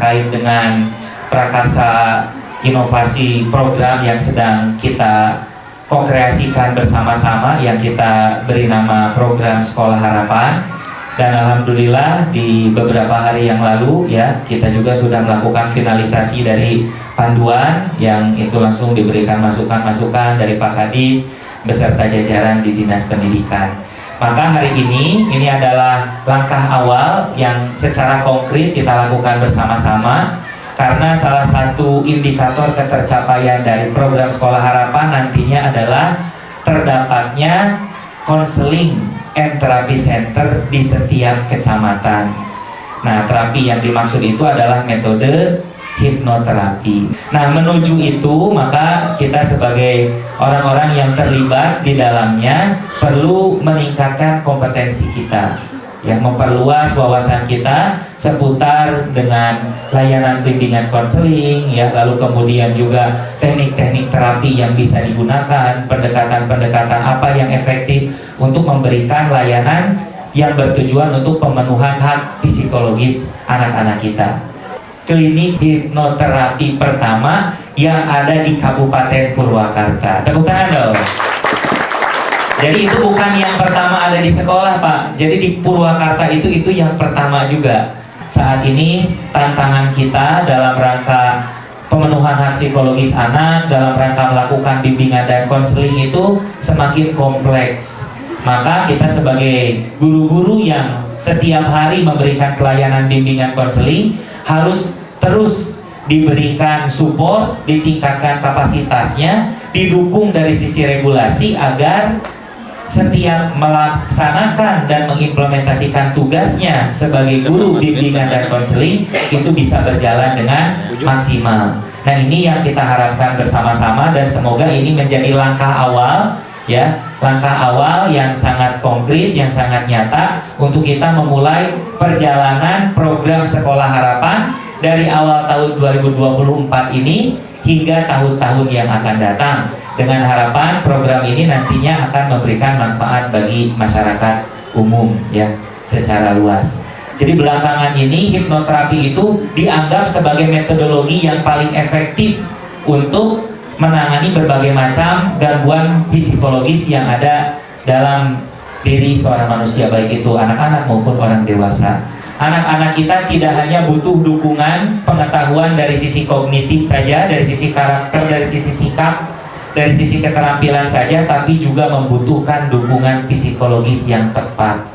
terkait dengan prakarsa inovasi program yang sedang kita kokreasikan bersama-sama yang kita beri nama program Sekolah Harapan. Dan alhamdulillah di beberapa hari yang lalu ya kita juga sudah melakukan finalisasi dari panduan yang itu langsung diberikan masukan-masukan dari Pak Kadis beserta jajaran di Dinas Pendidikan. Maka hari ini adalah langkah awal yang secara konkret kita lakukan bersama-sama, karena salah satu indikator ketercapaian dari program Sekolah Harapan nantinya adalah terdapatnya konseling and terapi center di setiap kecamatan. Nah, terapi yang dimaksud itu adalah metode hipnoterapi. Nah, menuju itu maka kita sebagai orang-orang yang terlibat di dalamnya perlu meningkatkan kompetensi kita, yang memperluas wawasan kita seputar dengan layanan bimbingan konseling, ya, lalu kemudian juga teknik-teknik terapi yang bisa digunakan, pendekatan-pendekatan apa yang efektif untuk memberikan layanan yang bertujuan untuk pemenuhan hak psikologis anak-anak kita. Klinik hipnoterapi pertama yang ada di Kabupaten Purwakarta. Tepuk tangan dong. Jadi itu bukan yang pertama ada di sekolah, Pak. Jadi di Purwakarta itu yang pertama juga. Saat ini tantangan kita dalam rangka pemenuhan hak psikologis anak, dalam rangka melakukan bimbingan dan konseling itu semakin kompleks. Maka kita sebagai guru-guru yang setiap hari memberikan pelayanan bimbingan konseling harus terus diberikan support, ditingkatkan kapasitasnya, didukung dari sisi regulasi agar setiap melaksanakan dan mengimplementasikan tugasnya sebagai guru bimbingan dan konseling itu bisa berjalan dengan maksimal. Nah, ini yang kita harapkan bersama-sama dan semoga ini menjadi langkah awal, ya, langkah awal yang sangat konkret, yang sangat nyata untuk kita memulai perjalanan program Sekolah Harapan dari awal tahun 2024 ini hingga tahun-tahun yang akan datang, dengan harapan program ini nantinya akan memberikan manfaat bagi masyarakat umum, ya, secara luas. Jadi belakangan ini hipnoterapi itu dianggap sebagai metodologi yang paling efektif untuk menangani berbagai macam gangguan psikologis yang ada dalam diri seorang manusia, baik itu anak-anak maupun orang dewasa. Anak-anak kita tidak hanya butuh dukungan pengetahuan dari sisi kognitif saja, dari sisi karakter, dari sisi sikap, dari sisi keterampilan saja, tapi juga membutuhkan dukungan psikologis yang tepat.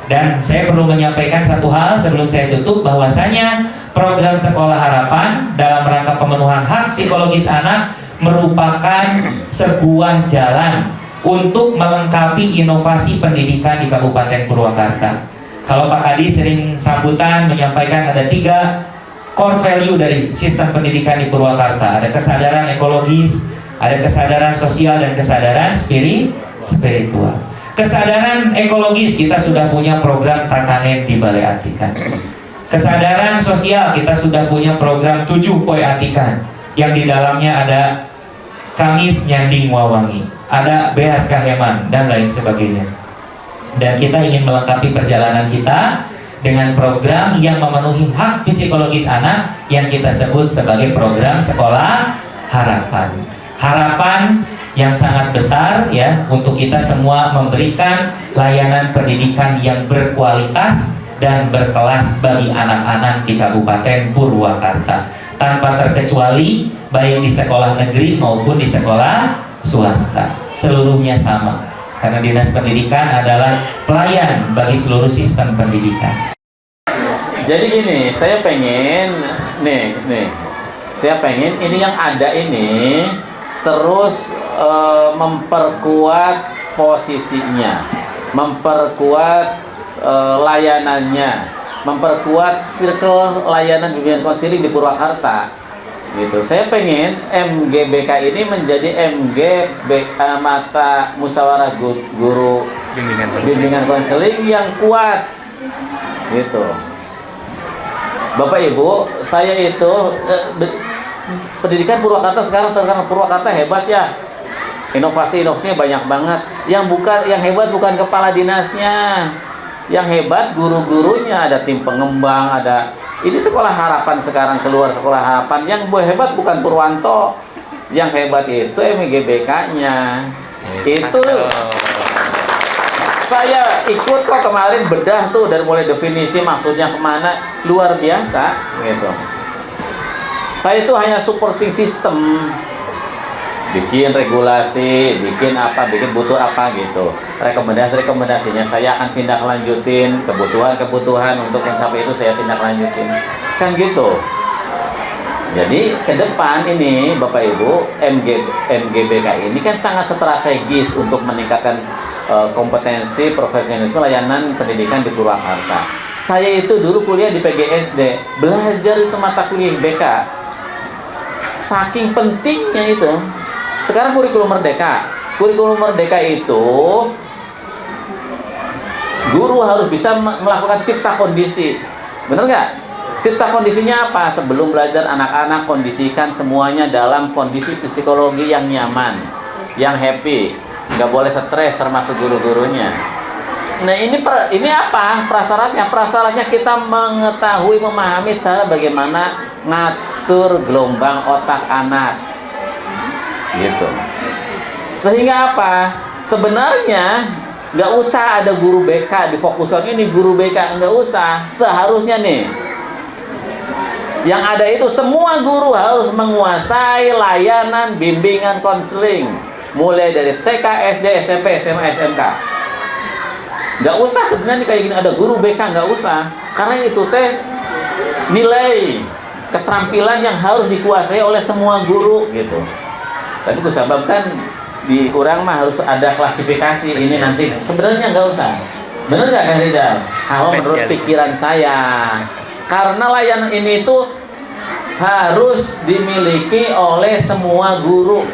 Dan saya perlu menyampaikan satu hal sebelum saya tutup, bahwasanya program Sekolah Harapan dalam rangka pemenuhan hak psikologis anak merupakan sebuah jalan untuk melengkapi inovasi pendidikan di Kabupaten Purwakarta. Kalau Pak Kadis sering sambutan menyampaikan ada 3 core value dari sistem pendidikan di Purwakarta. Ada kesadaran ekologis, ada kesadaran sosial, dan kesadaran spiritual. Kesadaran ekologis, kita sudah punya program Takanen di Balai Atikan. Kesadaran sosial, kita sudah punya program 7 Poi Atikan, yang di dalamnya ada Kamis Nyanding Wawangi, ada Beas Kaheman, dan lain sebagainya. Dan kita ingin melengkapi perjalanan kita dengan program yang memenuhi hak psikologis anak yang kita sebut sebagai program Sekolah Harapan. Harapan yang sangat besar, ya, untuk kita semua memberikan layanan pendidikan yang berkualitas dan berkelas bagi anak-anak di Kabupaten Purwakarta, tanpa terkecuali baik di sekolah negeri maupun di sekolah swasta. Seluruhnya sama, karena Dinas Pendidikan adalah pelayan bagi seluruh sistem pendidikan. Jadi gini, saya pengen saya pengen ini yang ada ini terus memperkuat posisinya, memperkuat layanannya, memperkuat circle layanan bimbingan konseling di Purwakarta. Gitu. Saya pengen MGBK ini menjadi mata musyawarah guru bimbingan konseling yang kuat. Gitu. Bapak Ibu, saya itu pendidikan Purwakarta sekarang terkenal, Purwakarta hebat ya. Inovasinya banyak banget. Yang hebat bukan kepala dinasnya. Yang hebat guru-gurunya, ada tim pengembang, ada Ini sekolah harapan sekarang keluar sekolah harapan. Yang hebat bukan Purwanto, yang hebat itu MGBK-nya. Itu saya ikut kok kemarin bedah tuh dari mulai definisi maksudnya kemana, luar biasa gitu. Saya itu hanya supporting system, bikin regulasi, bikin apa, bikin butuh apa gitu. Rekomendasinya saya akan tindak lanjutin, kebutuhan untuk mencapai itu saya tindak lanjutin. Kan gitu. Jadi ke depan ini Bapak Ibu, MGBK ini kan sangat strategis untuk meningkatkan kompetensi profesionalisme layanan pendidikan di Purwakarta. Saya itu dulu kuliah di PGSD, belajar itu mata kuliah BK. Saking pentingnya itu. Sekarang kurikulum merdeka. Kurikulum merdeka itu guru harus bisa melakukan cipta kondisi. Bener nggak? Cipta kondisinya apa? Sebelum belajar anak-anak kondisikan semuanya dalam kondisi psikologi yang nyaman, yang happy, nggak boleh stres termasuk guru-gurunya. Nah ini apa? Prasyaratnya? Prasyaratnya kita mengetahui, memahami cara bagaimana ngatur gelombang otak anak, gitu. Sehingga apa? Sebenarnya nggak usah ada guru BK difokuskan ini guru BK, nggak usah. Seharusnya nih yang ada itu semua guru harus menguasai layanan bimbingan konseling mulai dari TK, SD, SMP, SMA, SMK. Nggak usah sebenarnya kayak gini ada guru BK, nggak usah, karena itu teh nilai keterampilan yang harus dikuasai oleh semua guru gitu. Tapi kusababkan di kurang mah harus ada klasifikasi ini nanti. Sebenarnya nggak usah. Bener nggak Kang Rizal? Kalau menurut pikiran saya, karena layanan ini itu harus dimiliki oleh semua guru.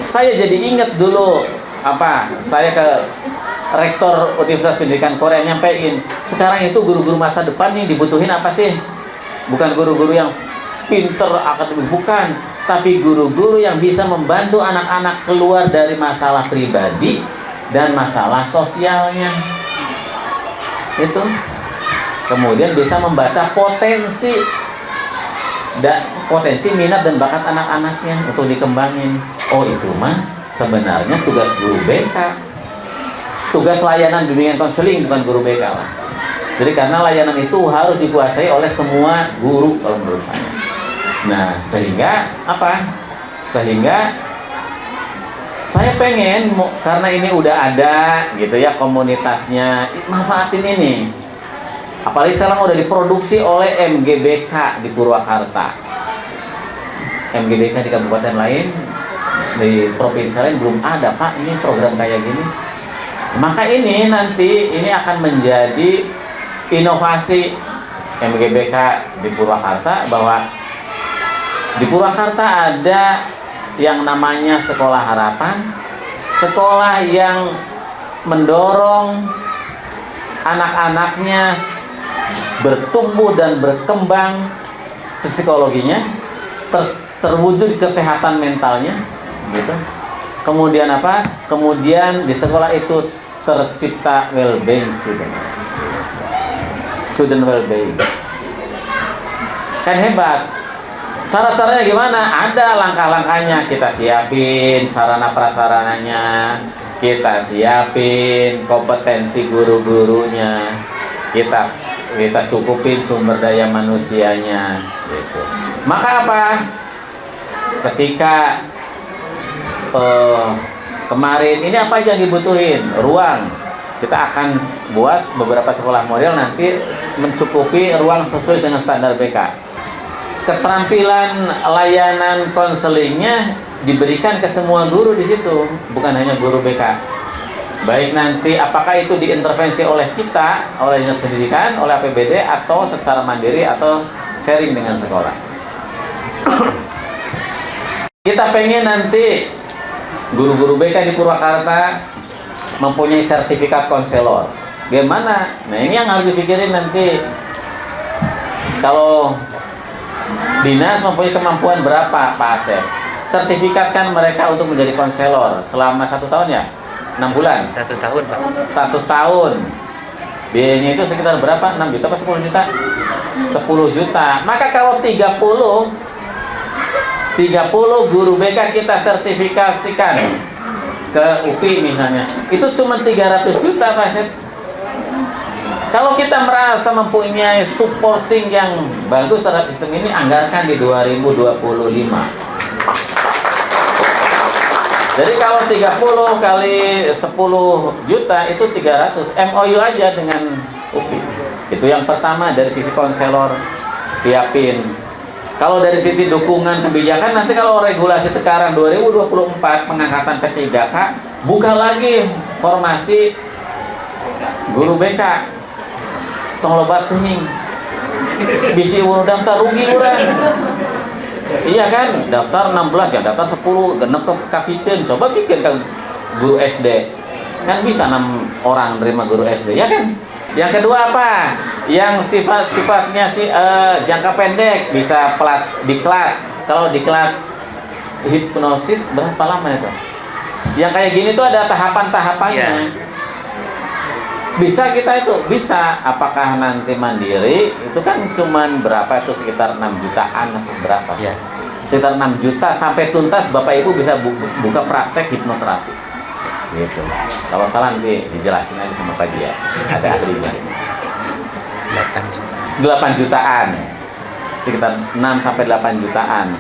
Saya jadi ingat dulu saya ke rektor Universitas Pendidikan Korea nyampein, sekarang itu guru-guru masa depan yang dibutuhin apa sih? Bukan guru-guru yang pinter akademik, bukan, tapi guru-guru yang bisa membantu anak-anak keluar dari masalah pribadi dan masalah sosialnya. Itu kemudian bisa membaca potensi minat dan bakat anak-anaknya untuk dikembangin. Oh, itu mah sebenarnya tugas guru BK, tugas layanan bimbingan konseling, bukan guru BK lah. Jadi karena layanan itu harus dikuasai oleh semua guru kalau menurut saya. Nah, sehingga saya pengen, karena ini udah ada gitu ya komunitasnya, manfaatin ini. Apalagi sekarang udah diproduksi oleh MGBK di Purwakarta. MGBK di kabupaten lain, di provinsi lain belum ada Pak ini program kayak gini. Maka ini nanti ini akan menjadi inovasi MGBK di Purwakarta, bahwa di Purwakarta ada yang namanya sekolah harapan, sekolah yang mendorong anak-anaknya bertumbuh dan berkembang psikologinya, terwujud kesehatan mentalnya gitu. Kemudian kemudian di sekolah itu tercipta well-being student well-being. Kan hebat. Cara-caranya gimana? Ada langkah-langkahnya. Kita siapin sarana prasarananya, kita siapin kompetensi guru-gurunya, kita cukupin sumber daya manusianya gitu. Maka ketika kemarin ini apa yang dibutuhin? Ruang. Kita akan buat beberapa sekolah model nanti mencukupi ruang sesuai dengan standar BK. Keterampilan layanan konselingnya diberikan ke semua guru di situ, bukan hanya guru BK. Baik nanti apakah itu diintervensi oleh kita, oleh Dinas Pendidikan, oleh APBD, atau secara mandiri atau sharing dengan sekolah. Kita pengen nanti guru-guru BK di Purwakarta mempunyai sertifikat konselor. Gimana? Nah ini yang harus dipikirin nanti. Kalau dinas mempunyai kemampuan berapa Pak Asep? Sertifikatkan mereka untuk menjadi konselor selama 1 tahun ya? 6 bulan? 1 tahun Pak. 1 tahun. Biayanya itu sekitar berapa? 6 juta apa 10 juta? 10 juta. Maka kalau 30 guru BK kita sertifikasikan ke UPI misalnya, itu cuma 300 juta Pak Sep. Kalau kita merasa mempunyai supporting yang bagus terhadap sistem ini, anggarkan di 2025. Jadi kalau 30 kali 10 juta itu 300, MOU aja dengan UPI. Itu yang pertama dari sisi konselor, siapin. Kalau dari sisi dukungan kebijakan, nanti kalau regulasi sekarang 2024 pengangkatan P3K, buka lagi formasi guru BK. Tong loba teuing. Bisi urang daftar rugi urang. Iya kan, daftar 16 ya, daftar 10, genep ke kapitein. Coba bikin ke guru SD. Kan bisa 6 orang nerima guru SD, ya kan? Yang kedua apa? Yang sifatnya jangka pendek, bisa diklat. Kalau diklat hipnosis berapa lama itu? Yang kayak gini tuh ada tahapan-tahapannya. Bisa kita itu, bisa. Apakah nanti mandiri? Itu kan cuman berapa itu, sekitar 6 jutaan atau berapa? Sekitar 6 juta sampai tuntas Bapak Ibu bisa buka praktek hipnoterapi. Gitu. Kalau salah nanti dijelasin aja sama Pak Dia, ada ahlinya. 8 jutaan, sekitar 6 sampai 8 jutaan.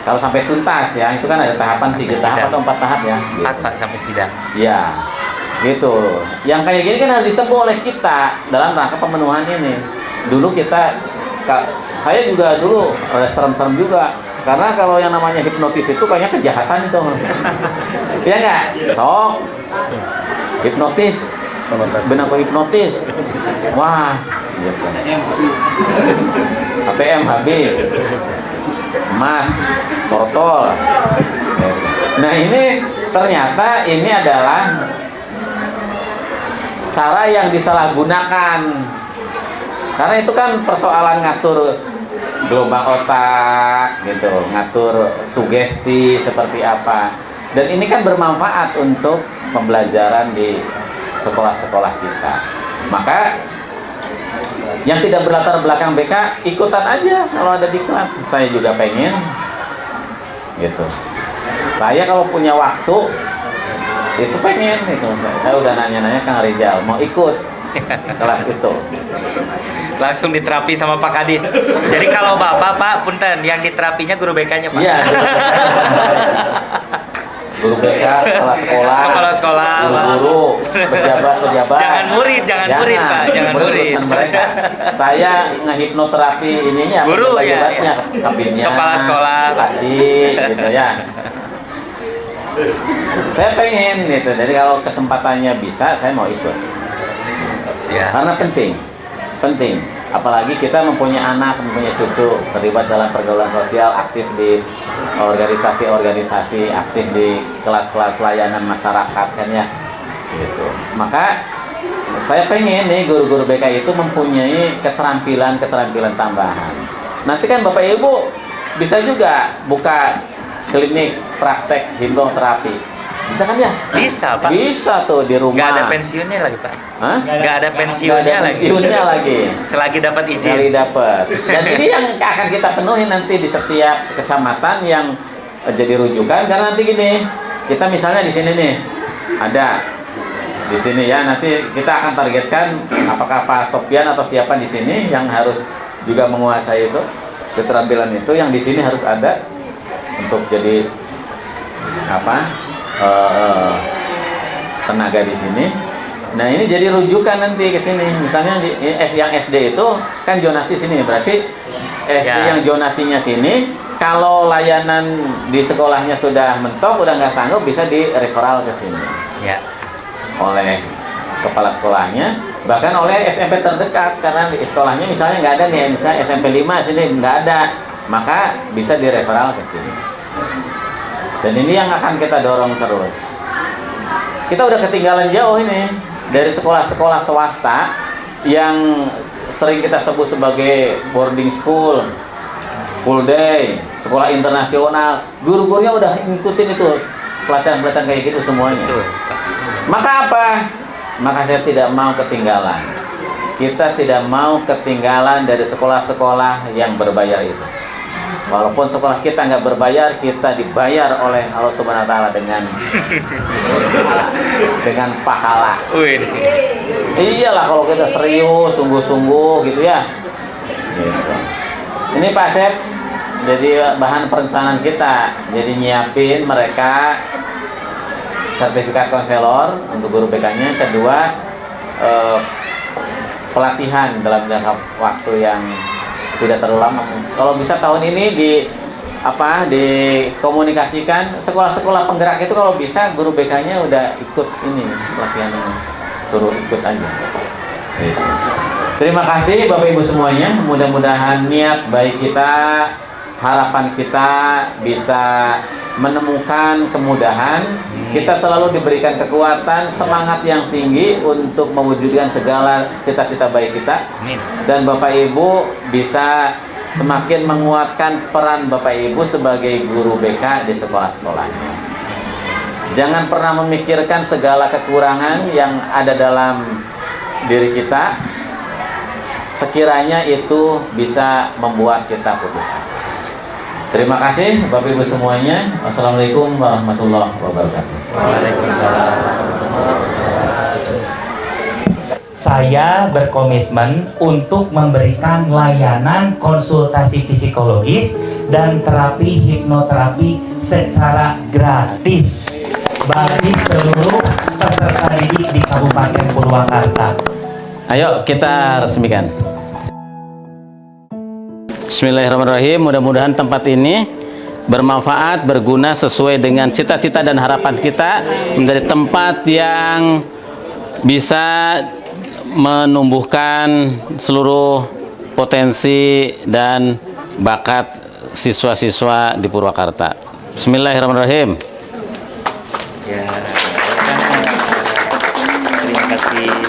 Kalau sampai tuntas ya, itu kan ada tahapan 3 tahap atau 4 tahap ya. 4 Pak sampai sidang. Ya, gitu. Yang kayak gini kan harus ditempuh oleh kita dalam rangka pemenuhan ini. Dulu saya juga dulu ada serem-serem juga. Karena kalau yang namanya hipnotis itu kayaknya kejahatan itu. Iya nggak? Sok hipnotis, benang hipnotis. Wah, gitu. ATM habis, emas, tortol. Nah ini ternyata ini adalah cara yang disalahgunakan. Karena itu kan persoalan ngatur gelombang otak gitu, ngatur sugesti seperti apa. Dan ini kan bermanfaat untuk pembelajaran di sekolah-sekolah kita. Maka yang tidak berlatar belakang BK ikutan aja kalau ada diklat. Saya juga pengen gitu. Saya kalau punya waktu itu pengen itu. Saya udah nanya-nanya Kang Rizal mau ikut kelas itu. Langsung diterapi sama Pak Kadis. Jadi kalau Bapak, Pak, punten, yang diterapinya guru BK-nya, Pak. Iya. Guru BK, kepala sekolah, guru-guru, pejabat. Jangan murid, Pak, jangan murid. Mereka. Saya ngehipnoterapi ininya, guru ya. Kabinnya, kepala sekolah, kasih gitu ya. Saya pengen gitu. Jadi kalau kesempatannya bisa, saya mau ikut. Ya. Karena penting, apalagi kita mempunyai anak, mempunyai cucu, terlibat dalam pergaulan sosial, aktif di organisasi-organisasi, aktif di kelas-kelas layanan masyarakat kan ya, gitu. Maka saya pengen nih guru-guru BK itu mempunyai keterampilan tambahan. Nanti kan Bapak Ibu bisa juga buka klinik praktek hipnoterapi. Bisa kan ya? Bisa, Pak. Bisa tuh di rumah. Nggak ada pensiunnya lagi, Pak. Hah? Nggak ada pensiunnya lagi. Selagi dapat izin. Selagi dapat. Dan ini yang akan kita penuhi nanti di setiap kecamatan yang jadi rujukan. Karena nanti gini, kita misalnya di sini nih ada di sini ya. Nanti kita akan targetkan apakah Pak Sopyan atau siapa di sini yang harus juga menguasai itu keterampilan itu, yang di sini harus ada untuk jadi apa? Tenaga di sini. Nah ini jadi rujukan nanti ke sini. Misalnya yang SD itu kan zonasi sini, berarti SD yang zonasinya sini, kalau layanan di sekolahnya sudah mentok, udah nggak sanggup, bisa di referral ke sini. Ya. Oleh kepala sekolahnya, bahkan oleh SMP terdekat, karena di sekolahnya misalnya nggak ada nih, misalnya SMP 5 sini nggak ada, maka bisa di referral ke sini. Dan ini yang akan kita dorong terus. Kita udah ketinggalan jauh ini dari sekolah-sekolah swasta yang sering kita sebut sebagai boarding school, full day, sekolah internasional. Guru-gurunya udah ngikutin itu pelatihan-pelatihan kayak gitu semuanya. Maka apa? Maka saya tidak mau ketinggalan. kita tidak mau ketinggalan dari sekolah-sekolah yang berbayar itu. Walaupun sekolah kita nggak berbayar, kita dibayar oleh Allah Subhanahu Wa Taala dengan pahala. Wih. Iyalah kalau kita serius, sungguh-sungguh gitu ya. Gitu. Ini Pak Sep, jadi bahan perencanaan kita. Jadi nyiapin mereka sertifikat konselor untuk guru BK-nya. Kedua, pelatihan dalam jangka waktu yang tidak terlalu lama. Kalau bisa tahun ini dikomunikasikan sekolah-sekolah penggerak itu, kalau bisa guru BK-nya udah ikut ini pelatihan ini, suruh ikut aja. Gitu. Terima kasih Bapak Ibu semuanya. Mudah-mudahan niat baik kita, harapan kita bisa menemukan kemudahan. Kita selalu diberikan kekuatan, semangat yang tinggi untuk mewujudkan segala cita-cita baik kita. Dan Bapak Ibu bisa semakin menguatkan peran Bapak Ibu sebagai guru BK di sekolah-sekolahnya. Jangan pernah memikirkan segala kekurangan yang ada dalam diri kita, sekiranya itu bisa membuat kita putus asa. Terima kasih Bapak Ibu semuanya. Wassalamualaikum warahmatullahi wabarakatuh. Saya berkomitmen untuk memberikan layanan konsultasi psikologis dan terapi hipnoterapi secara gratis bagi seluruh peserta didik di Kabupaten Purwakarta. Ayo kita resmikan. Bismillahirrahmanirrahim. Mudah-mudahan tempat ini bermanfaat, berguna sesuai dengan cita-cita dan harapan kita, menjadi tempat yang bisa menumbuhkan seluruh potensi dan bakat siswa-siswa di Purwakarta. Bismillahirrahmanirrahim. Ya. Terima kasih.